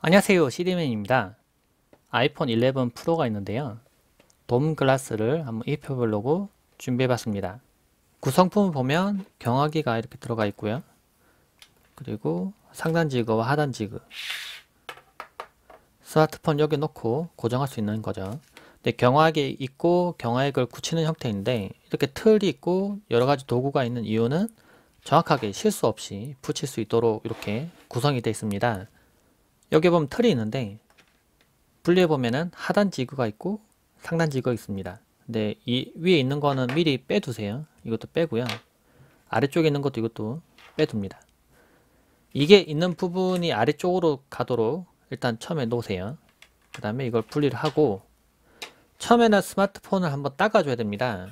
안녕하세요, CD맨입니다. 아이폰 11 프로가 있는데요. 돔 글라스를 한번 입혀보려고 준비해봤습니다. 구성품을 보면 경화기가 이렇게 들어가 있고요. 그리고 상단 지그와 하단 지그, 스마트폰 여기 놓고 고정할 수 있는 거죠. 근데 경화기 있고 경화액을 굳히는 형태인데 이렇게 틀이 있고 여러가지 도구가 있는 이유는 정확하게 실수 없이 붙일 수 있도록 이렇게 구성이 되어 있습니다. 여기 보면 틀이 있는데 분리해 보면은 하단 지그가 있고 상단 지그가 있습니다. 근데 이 위에 있는 거는 미리 빼두세요. 이것도 빼고요. 아래쪽에 있는 것도 이것도 빼둡니다. 이게 있는 부분이 아래쪽으로 가도록 일단 처음에 놓으세요. 그 다음에 이걸 분리를 하고 처음에는 스마트폰을 한번 닦아줘야 됩니다.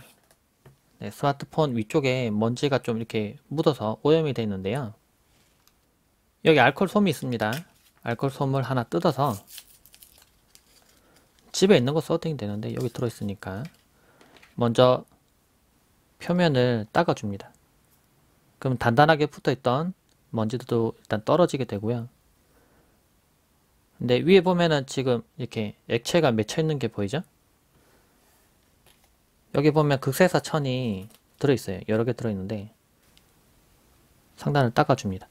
네, 스마트폰 위쪽에 먼지가 좀 이렇게 묻어서 오염이 되어 있는데요. 여기 알코올 솜이 있습니다. 알코올 솜을 하나 뜯어서 집에 있는 거 써도 되는데 여기 들어있으니까 먼저 표면을 닦아줍니다. 그럼 단단하게 붙어있던 먼지도 일단 떨어지게 되고요. 근데 위에 보면은 지금 이렇게 액체가 맺혀 있는 게 보이죠? 여기 보면 극세사 천이 들어있어요. 여러 개 들어있는데 상단을 닦아줍니다.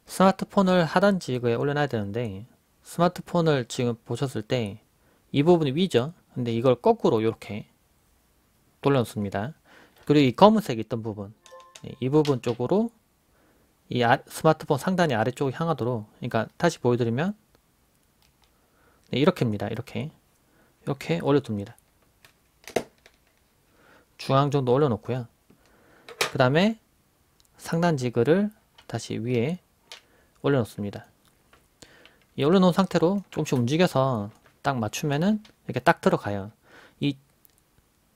스마트폰을 하단 지그에 올려놔야 되는데 스마트폰을 지금 보셨을 때 이 부분이 위죠? 근데 이걸 거꾸로 이렇게 돌려놓습니다. 그리고 이 검은색 있던 부분, 이 부분 쪽으로 이 스마트폰 상단이 아래쪽으로 향하도록, 그러니까 다시 보여드리면 이렇게입니다. 이렇게 올려둡니다. 중앙 정도 올려놓고요. 그 다음에 상단 지그를 다시 위에 올려놓습니다. 이 올려놓은 상태로 조금씩 움직여서 딱 맞추면은 이렇게 딱 들어가요. 이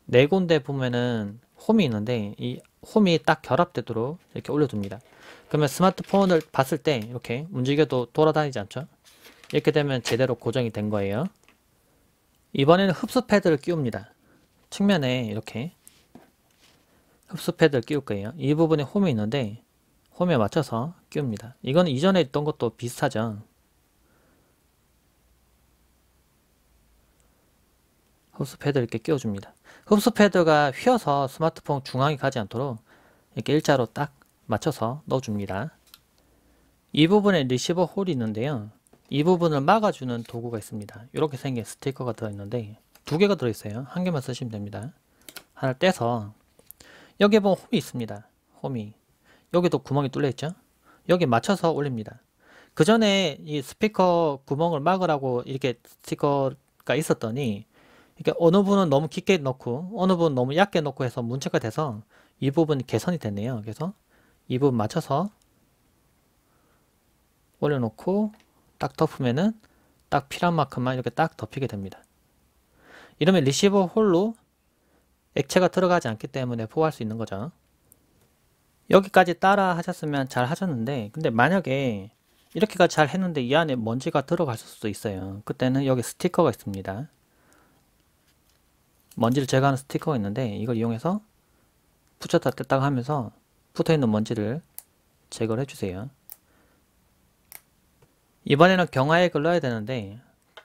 네 군데 보면은 홈이 있는데 이 홈이 딱 결합되도록 이렇게 올려둡니다. 그러면 스마트폰을 봤을 때 이렇게 움직여도 돌아다니지 않죠? 이렇게 되면 제대로 고정이 된 거예요. 이번에는 흡수 패드를 끼웁니다. 측면에 이렇게 흡수 패드를 끼울 거예요. 이 부분에 홈이 있는데 홈에 맞춰서 끼웁니다. 이건 이전에 있던 것도 비슷하죠. 흡수 패드를 이렇게 끼워줍니다. 흡수 패드가 휘어서 스마트폰 중앙에 가지 않도록 이렇게 일자로 딱 맞춰서 넣어줍니다. 이 부분에 리시버 홀이 있는데요. 이 부분을 막아주는 도구가 있습니다. 이렇게 생긴 스티커가 들어있는데 두 개가 들어있어요. 한 개만 쓰시면 됩니다. 하나를 떼서 여기에 보면 홈이 있습니다. 홈이 여기도 구멍이 뚫려 있죠. 여기 맞춰서 올립니다. 그 전에 이 스피커 구멍을 막으라고 이렇게 스티커가 있었더니 이게 어느 분은 너무 깊게 넣고 어느 분은 너무 얕게 넣고 해서 문제가 돼서 이 부분이 개선이 됐네요. 그래서 이 부분 맞춰서 올려놓고 딱 덮으면은 딱 필요한 만큼만 이렇게 딱 덮이게 됩니다. 이러면 리시버 홀로 액체가 들어가지 않기 때문에 보호할 수 있는 거죠. 여기까지 따라 하셨으면 잘 하셨는데 근데 만약에 이렇게까지 잘 했는데 이 안에 먼지가 들어갈 수도 있어요. 그때는 여기 스티커가 있습니다. 먼지를 제거하는 스티커가 있는데 이걸 이용해서 붙였다 뗐다 하면서 붙어있는 먼지를 제거를 해주세요. 이번에는 경화액을 넣어야 되는데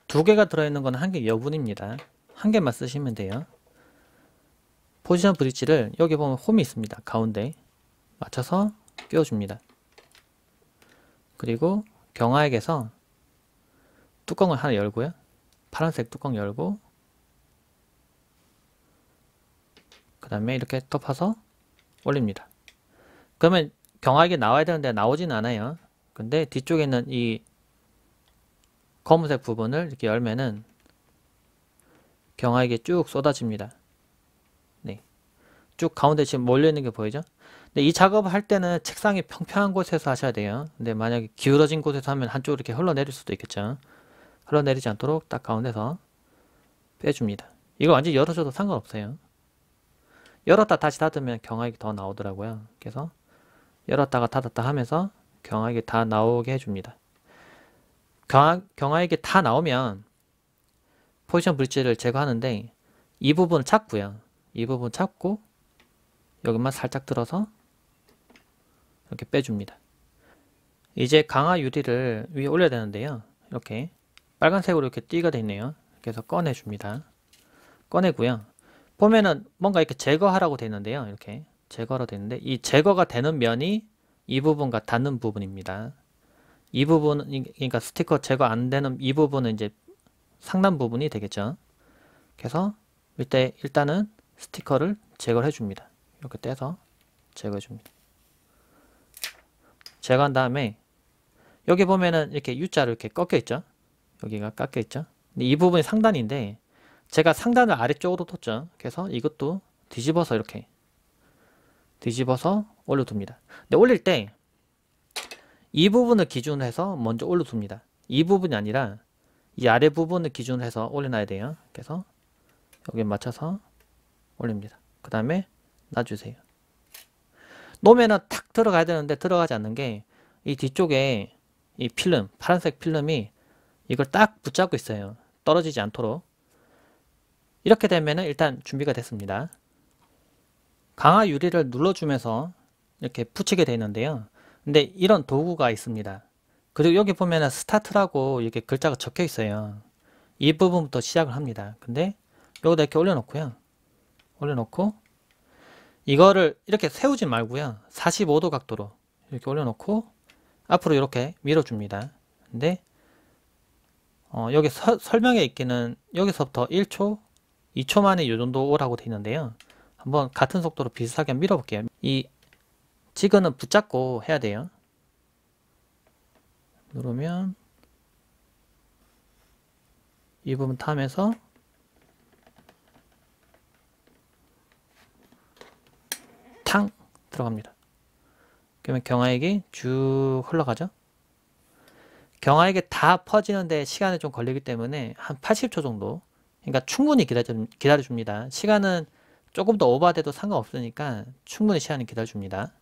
두 개가 들어있는 건 한 개 여분입니다. 한 개만 쓰시면 돼요. 포지션 브릿지를 여기 보면 홈이 있습니다. 가운데 맞춰서 끼워줍니다. 그리고 경화액에서 뚜껑을 하나 열고요. 파란색 뚜껑 열고 그 다음에 이렇게 덮어서 올립니다. 그러면 경화액이 나와야 되는데 나오진 않아요. 근데 뒤쪽에 있는 이 검은색 부분을 이렇게 열면은 경화액이 쭉 쏟아집니다. 네, 쭉 가운데 지금 몰려있는 게 보이죠? 근데 이 작업을 할 때는 책상이 평평한 곳에서 하셔야 돼요. 근데 만약에 기울어진 곳에서 하면 한쪽으로 이렇게 흘러내릴 수도 있겠죠. 흘러내리지 않도록 딱 가운데서 빼줍니다. 이거 완전히 열어줘도 상관없어요. 열었다 다시 닫으면 경화액이 더 나오더라고요. 그래서 열었다가 닫았다 하면서 경화액이 다 나오게 해줍니다. 경화액이 다 나오면 포지션 브릿지를 제거하는데 이 부분을 찾고요. 이 부분 찾고 여기만 살짝 들어서 이렇게 빼줍니다. 이제 강화 유리를 위에 올려야 되는데요. 이렇게 빨간색으로 이렇게 띠가 되어 있네요. 그래서 꺼내줍니다. 꺼내고요. 보면은 뭔가 이렇게 제거하라고 되어 있는데요. 이렇게 제거로 되어 있는데 이 제거가 되는 면이 이 부분과 닿는 부분입니다. 이 부분은 그러니까 스티커 제거 안 되는 이 부분은 이제 상단 부분이 되겠죠. 그래서 이때 일단은 스티커를 제거를 해줍니다. 이렇게 떼서 제거해줍니다. 제거한 다음에 여기 보면은 이렇게 U자로 이렇게 꺾여 있죠. 여기가 깎여 있죠. 근데 이 부분이 상단인데 제가 상단을 아래쪽으로 뒀죠. 그래서 이것도 뒤집어서 이렇게 뒤집어서 올려둡니다. 근데 올릴 때 이 부분을 기준으로 해서 먼저 올려둡니다. 이 부분이 아니라 이 아래 부분을 기준으로 해서 올려놔야 돼요. 그래서 여기에 맞춰서 올립니다. 그 다음에 놔주세요. 놓으면은 탁 들어가야 되는데 들어가지 않는 게 이 뒤쪽에 이 필름, 파란색 필름이 이걸 딱 붙잡고 있어요. 떨어지지 않도록. 이렇게 되면은 일단 준비가 됐습니다. 강화 유리를 눌러주면서 이렇게 붙이게 되어 있는데요. 근데 이런 도구가 있습니다. 그리고 여기 보면은 스타트라고 이렇게 글자가 적혀 있어요. 이 부분부터 시작을 합니다. 근데 여기다 이렇게 올려놓고요. 올려놓고 이거를 이렇게 세우지 말고요. 45도 각도로 이렇게 올려놓고 앞으로 이렇게 밀어줍니다. 근데 여기 설명에 있기는 여기서부터 1초, 2초 만에 이 정도 오라고 되어 있는데요. 한번 같은 속도로 비슷하게 밀어볼게요. 이 지그는 붙잡고 해야 돼요. 누르면 이 부분 타면서 탕 들어갑니다. 그러면 경화액이 쭉 흘러가죠. 경화액이 다 퍼지는데 시간이 좀 걸리기 때문에 한 80초 정도, 그러니까 충분히 기다려줍니다. 시간은 조금 더 오버돼도 상관없으니까 충분히 시간을 기다려줍니다.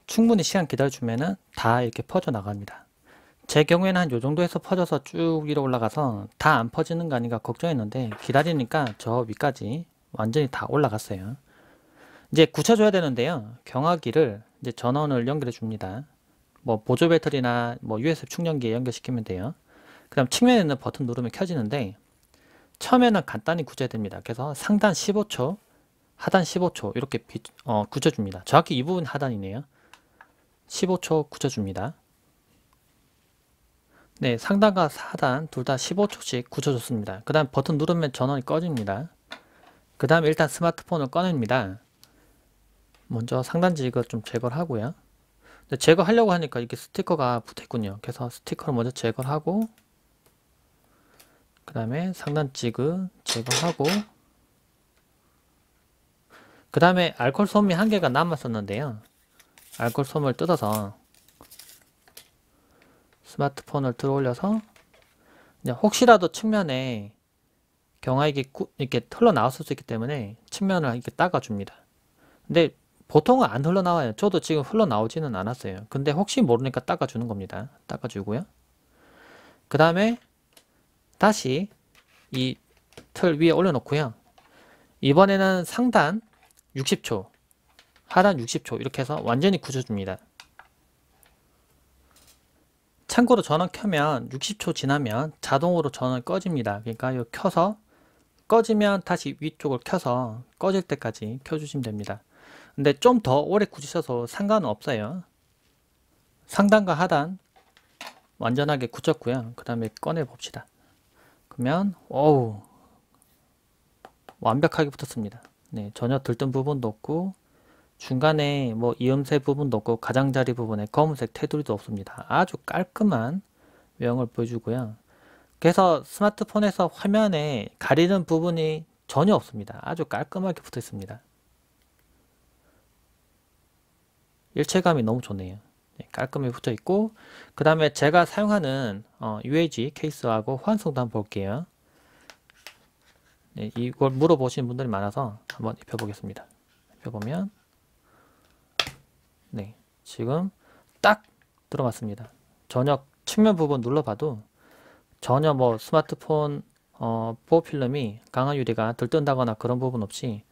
충분히 시간 기다려주면은 다 이렇게 퍼져 나갑니다. 제 경우에는 한 요 정도에서 퍼져서 쭉 위로 올라가서 다 안 퍼지는 거 아닌가 걱정했는데 기다리니까 저 위까지 완전히 다 올라갔어요. 이제 굳혀줘야 되는데요. 경화기를 이제 전원을 연결해 줍니다. 뭐 보조 배터리나 뭐 USB 충전기에 연결시키면 돼요. 그 다음 측면에 있는 버튼 누르면 켜지는데 처음에는 간단히 굳혀야 됩니다. 그래서 상단 15초, 하단 15초 이렇게 굳혀줍니다. 정확히 이 부분 하단이네요. 15초 굳혀줍니다. 네, 상단과 하단 둘 다 15초씩 굳혀줬습니다. 그 다음 버튼 누르면 전원이 꺼집니다. 그 다음에 일단 스마트폰을 꺼냅니다. 먼저 상단지 이거 좀 제거를 하고요. 근데 제거하려고 하니까 이게 스티커가 붙어있군요. 그래서 스티커를 먼저 제거를 하고 그 다음에 상단 지그 제거하고 그 다음에 알콜 솜이 한 개가 남았었는데요. 알콜 솜을 뜯어서 스마트폰을 들어 올려서 혹시라도 측면에 경화액이 이렇게 흘러나왔을 수 있기 때문에 측면을 이렇게 닦아줍니다. 근데 보통은 안 흘러나와요. 저도 지금 흘러나오지는 않았어요. 근데 혹시 모르니까 닦아주는 겁니다. 닦아주고요. 그 다음에 다시 이 틀 위에 올려놓고요. 이번에는 상단 60초, 하단 60초 이렇게 해서 완전히 굳혀줍니다. 참고로 전원 켜면 60초 지나면 자동으로 전원 꺼집니다. 그러니까 이거 켜서 꺼지면 다시 위쪽을 켜서 꺼질 때까지 켜주시면 됩니다. 근데 좀 더 오래 굳히셔도 상관은 없어요. 상단과 하단 완전하게 굳혔고요. 그 다음에 꺼내 봅시다. 그러면 완벽하게 붙었습니다. 네, 전혀 들뜬 부분도 없고 중간에 뭐 이음새 부분도 없고 가장자리 부분에 검은색 테두리도 없습니다. 아주 깔끔한 외형을 보여주고요. 그래서 스마트폰에서 화면에 가리는 부분이 전혀 없습니다. 아주 깔끔하게 붙어 있습니다. 일체감이 너무 좋네요. 네, 깔끔하게 붙어 있고 그 다음에 제가 사용하는 UAG 케이스하고 호환성도 한번 볼게요. 네, 이걸 물어보시는 분들이 많아서 한번 입혀보겠습니다. 입혀보면 네, 지금 딱 들어갔습니다. 전혀 측면 부분 눌러봐도 전혀 뭐 스마트폰 보호 필름이 강화 유리가 들뜬다거나 그런 부분 없이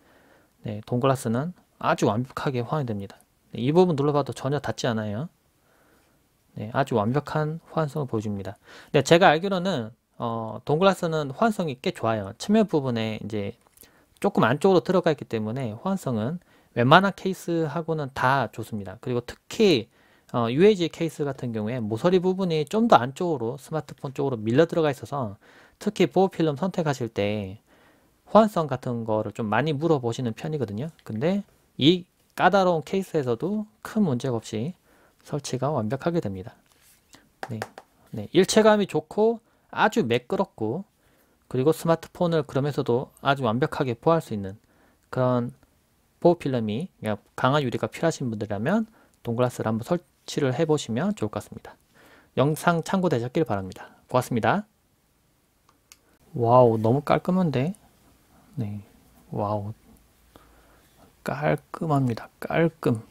네, 동글라스는 아주 완벽하게 호환이 됩니다. 네, 이 부분 눌러봐도 전혀 닿지 않아요. 네, 아주 완벽한 호환성을 보여줍니다. 네, 제가 알기로는 동글라스는 호환성이 꽤 좋아요. 측면 부분에 이제 조금 안쪽으로 들어가 있기 때문에 호환성은 웬만한 케이스하고는 다 좋습니다. 그리고 특히 UAG 케이스 같은 경우에 모서리 부분이 좀 더 안쪽으로 스마트폰 쪽으로 밀려 들어가 있어서 특히 보호필름 선택하실 때 호환성 같은 거를 좀 많이 물어보시는 편이거든요. 근데 이 까다로운 케이스에서도 큰 문제가 없이 설치가 완벽하게 됩니다. 네, 네, 일체감이 좋고 아주 매끄럽고 그리고 스마트폰을 그러면서도 아주 완벽하게 보호할 수 있는 그런 보호 필름이 강한 유리가 필요하신 분들이라면 동글라스를 한번 설치를 해보시면 좋을 것 같습니다. 영상 참고되셨길 바랍니다. 고맙습니다. 와우, 너무 깔끔한데? 네, 와우, 깔끔합니다. 깔끔.